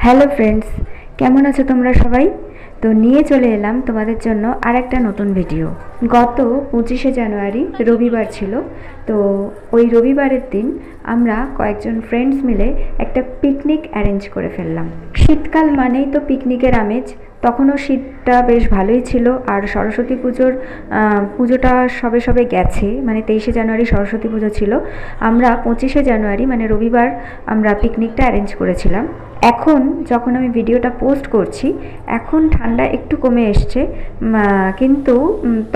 Hello friends, কেমন আছো তোমরা সবাই? তো নিয়ে চলে এলাম তোমাদের জন্য আরেকটা নতুন ভিডিও। গত 25শে জানুয়ারি রবিবার ছিল। তো ওই রবিবারের দিন আমরা কয়েকজন ফ্রেন্ডস মিলে একটা পিকনিক অ্যারেঞ্জ করে ফেললাম। শীতকাল মানেই তো পিকনিকের আমেজ। তখনও শীতটা বেশ ভালোই ছিল, আর সরস্বতী পুজোটা সবে সবে গেছে, মানে 23শে জানুয়ারি সরস্বতী পুজো ছিল। আমরা 25শে জানুয়ারি মানে রবিবার আমরা পিকনিকটা অ্যারেঞ্জ করেছিলাম। এখন যখন আমি ভিডিওটা পোস্ট করছি, এখন ঠান্ডা একটু কমে এসছে, কিন্তু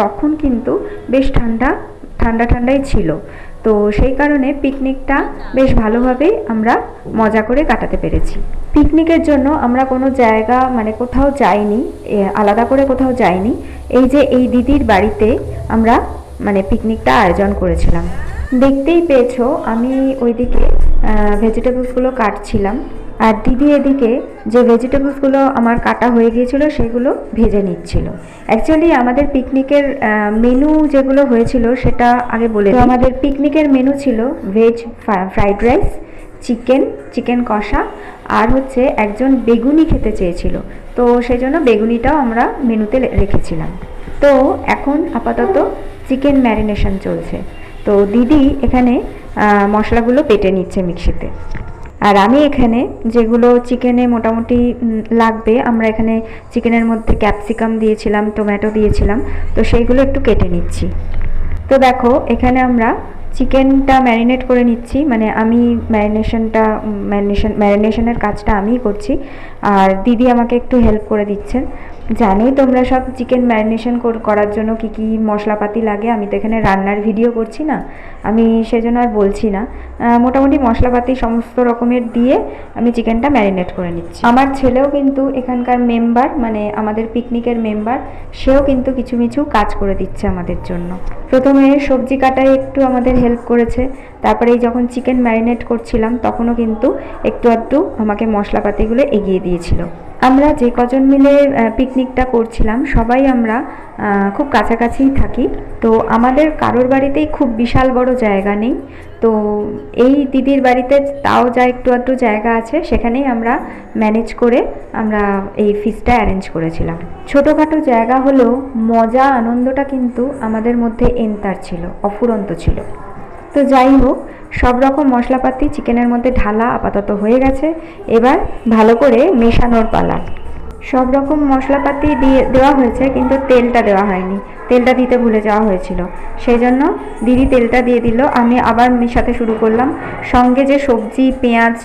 তখন কিন্তু বেশ ঠান্ডাই ছিল। তো সেই কারণে পিকনিকটা বেশ ভালোভাবেই আমরা মজা করে কাটাতে পেরেছি। পিকনিকের জন্য আমরা কোনো জায়গা মানে কোথাও যাইনি, আলাদা করে কোথাও যাইনি। এই যে এই দিদির বাড়িতে আমরা মানে পিকনিকটা আয়োজন করেছিলাম। দেখতেই পেয়েছো আমি ওইদিকে ভেজিটেবলসগুলো কাটছিলাম, আর দিদি এদিকে যে ভেজিটেবলসগুলো আমার কাটা হয়ে গিয়েছিল সেগুলো ভেজে নিচ্ছিল। অ্যাকচুয়ালি আমাদের পিকনিকের মেনু যেগুলো হয়েছিল সেটা আগে বলে দিই। আমাদের পিকনিকের মেনু ছিল ভেজ ফ্রাইড রাইস, চিকেন কষা, আর হচ্ছে একজন বেগুনি খেতে চেয়েছিল, তো সেই জন্য বেগুনিটাও আমরা মেনুতে রেখেছিলাম। তো এখন আপাতত চিকেন ম্যারিনেশন চলছে। তো দিদি এখানে মশলাগুলো বেটে নিচ্ছে মিক্সিতে, আর আমি এখানে যেগুলো চিকেনে মোটামুটি লাগবে, আমরা এখানে চিকেনের মধ্যে ক্যাপসিকাম দিয়েছিলাম, টমেটো দিয়েছিলাম, তো সেইগুলো একটু কেটে নিচ্ছি। তো দেখো এখানে আমরা চিকেনটা ম্যারিনেট করে নিচ্ছি, মানে আমি ম্যারিনেশনের কাজটা আমিই করছি, আর দিদি আমাকে একটু হেল্প করে দিচ্ছেন। জানোই তোমরা সব চিকেন ম্যারিনেশন করার জন্য কি কি মশলাপাতি লাগে। আমি তো এখানে রান্নার ভিডিও করছি না, আমি সেজন্য আর বলছি না। মোটামুটি মশলাপাতি সমস্ত রকমের দিয়ে আমি চিকেনটা ম্যারিনেট করে নিচ্ছি। আমার ছেলেও কিন্তু এখানকার মেম্বার, মানে আমাদের পিকনিকের মেম্বার, সেও কিন্তু কিছু কাজ করে দিচ্ছে আমাদের জন্য। প্রথমে সবজি কাটায় একটু আমাদের হেল্প করেছে, তারপরে এই যখন চিকেন ম্যারিনেট করছিলাম তখনও কিন্তু একটু আধটু আমাকে মশলাপাতিগুলো এগিয়ে দিয়েছিল। আমরা যে কজন মিলে পিকনিকটা করছিলাম সবাই আমরা খুব কাছাকাছিই থাকি। তো আমাদের কারোর বাড়িতেই খুব বিশাল বড় জায়গা নেই। তো এই দিদির বাড়িতে তাও যা একটু আধটু জায়গা আছে, সেখানেই আমরা ম্যানেজ করে আমরা এই ফিস্টটা অ্যারেঞ্জ করেছিলাম। ছোটোখাটো জায়গা হলেও মজা আনন্দটা কিন্তু আমাদের মধ্যে এন্তার ছিল, অফুরন্ত ছিল। তো যাই হোক, সব রকম মশলাপাতি চিকেনের মধ্যে ঢালা আপাতত হয়ে গেছে। এবার ভালো করে মেশানোর পালা। সব রকম মশলাপাতি দেওয়া হয়েছে, কিন্তু তেলটা দেওয়া হয়নি, তেলটা দিতে ভুলে যাওয়া হয়েছিল। সেই জন্য দিদি তেলটা দিয়ে দিল, আমি আবার মেশাতে শুরু করলাম। সঙ্গে যে সবজি পেঁয়াজ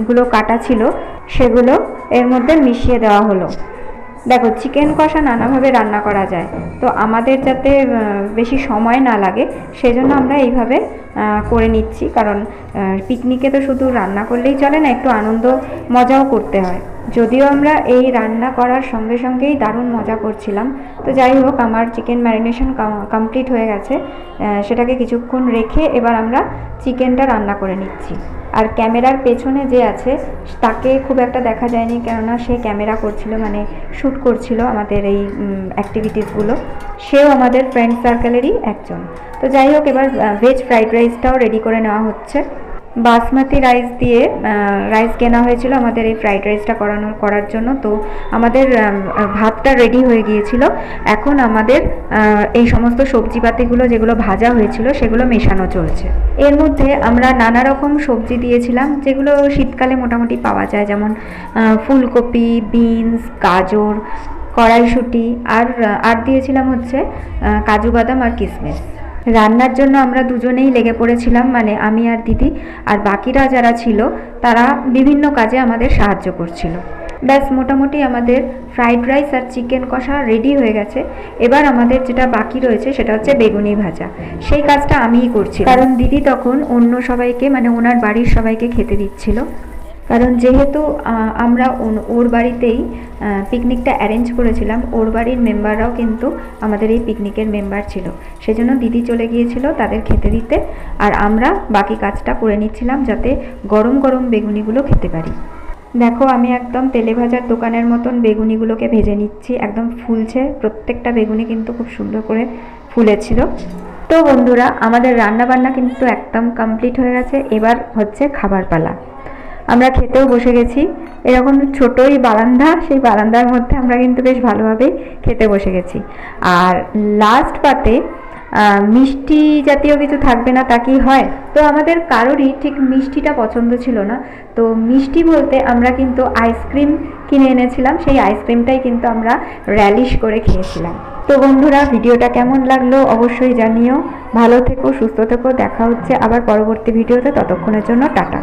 গুলো কাটা ছিল সেগুলো এর মধ্যে মিশিয়ে দেওয়া হলো। দেখো চিকেন কষা নানাভাবে রান্না করা যায়, তো আমাদের যাতে বেশি সময় না লাগে সেজন্য আমরা এইভাবে করে নিচ্ছি। কারণ পিকনিকে তো শুধু রান্না করলেই চলে না, একটু আনন্দ মজাও করতে হয়। যদিও আমরা এই রান্না করার সঙ্গে সঙ্গেই দারুণ মজা করছিলাম। তো যাই হোক, আমার চিকেন ম্যারিনেশন কমপ্লিট হয়ে গেছে। সেটাকে কিছুক্ষণ রেখে এবার আমরা চিকেনটা রান্না করে নিচ্ছি। আর ক্যামেরার পেছনে যে আছে তাকে খুব একটা দেখা যায়নি, কেননা সে ক্যামেরা করছিল, মানে শ্যুট করছিল আমাদের এই অ্যাক্টিভিটিসগুলো। সেও আমাদের ফ্রেন্ড সার্কেলেরই একজন। তো যাই হোক, এবার ভেজ ফ্রাইড রাইসটাও রেডি করে নেওয়া হচ্ছে। বাসমতি রাইস দিয়ে রাইস কেনা হয়েছিল আমাদের এই ফ্রাইড রাইসটা করার জন্য। তো আমাদের ভাতটা রেডি হয়ে গিয়েছিল। এখন আমাদের এই সমস্ত সবজিপাতিগুলো যেগুলো ভাজা হয়েছিল সেগুলো মেশানো চলছে। এর মধ্যে আমরা নানা রকম সবজি দিয়েছিলাম যেগুলো শীতকালে মোটামুটি পাওয়া যায়, যেমন ফুলকপি, বিনস, গাজর, কড়াইশুঁটি, আর দিয়েছিলাম হচ্ছে কাজু বাদাম আর কিশমিশ। রান্নার জন্য আমরা দুজনেই লেগে পড়েছিলাম, মানে আমি আর দিদি, আর বাকিরা যারা ছিল তারা বিভিন্ন কাজে আমাদের সাহায্য করছিল। ব্যাস মোটামুটি আমাদের ফ্রাইড রাইস আর চিকেন কষা রেডি হয়ে গেছে। এবার আমাদের যেটা বাকি রয়েছে সেটা হচ্ছে বেগুনি ভাজা। সেই কাজটা আমিই করছি, কারণ দিদি তখন অন্য সবাইকে, মানে ওনার বাড়ির সবাইকে খেতে দিচ্ছিল। কারণ যেহেতু আমরা ওর বাড়িতেই পিকনিকটা অ্যারেঞ্জ করেছিলাম, ওর বাড়ির মেম্বাররাও কিন্তু আমাদের এই পিকনিকের মেম্বার ছিল, সেজন্য দিদি চলে গিয়েছিল তাদের খেতে দিতে, আর আমরা বাকি কাজটা করে নিচ্ছিলাম যাতে গরম গরম বেগুনিগুলো খেতে পারি। দেখো আমি একদম তেলে ভাজার দোকানের মতন বেগুনিগুলোকে ভেজে নিচ্ছি, একদম ফুলছে, প্রত্যেকটা বেগুনি কিন্তু খুব সুন্দর করে ফুলেছিল। তো বন্ধুরা, আমাদের রান্না বান্না কিন্তু একদম কমপ্লিট হয়ে গেছে। এবার হচ্ছে খাবার পালা। আমরা খেতেও বসে গেছি। এরকম ছোটোই বারান্দা, সেই বারান্দার মধ্যে আমরা কিন্তু বেশ ভালোভাবেই খেতে বসে গেছি। আর লাস্ট পাতে মিষ্টি জাতীয় কিছু থাকবে না তা কি হয়? তো আমাদের কারোরই ঠিক মিষ্টিটা পছন্দ ছিল না। তো মিষ্টি বলতে আমরা কিন্তু আইসক্রিম কিনে এনেছিলাম, সেই আইসক্রিমটাই কিন্তু আমরা র্যালিশ করে খেয়েছিলাম। তো বন্ধুরা, ভিডিওটা কেমন লাগলো অবশ্যই জানিও। ভালো থেকো, সুস্থ থেকো, দেখা হচ্ছে আবার পরবর্তী ভিডিওতে। ততক্ষণের জন্য টাটা।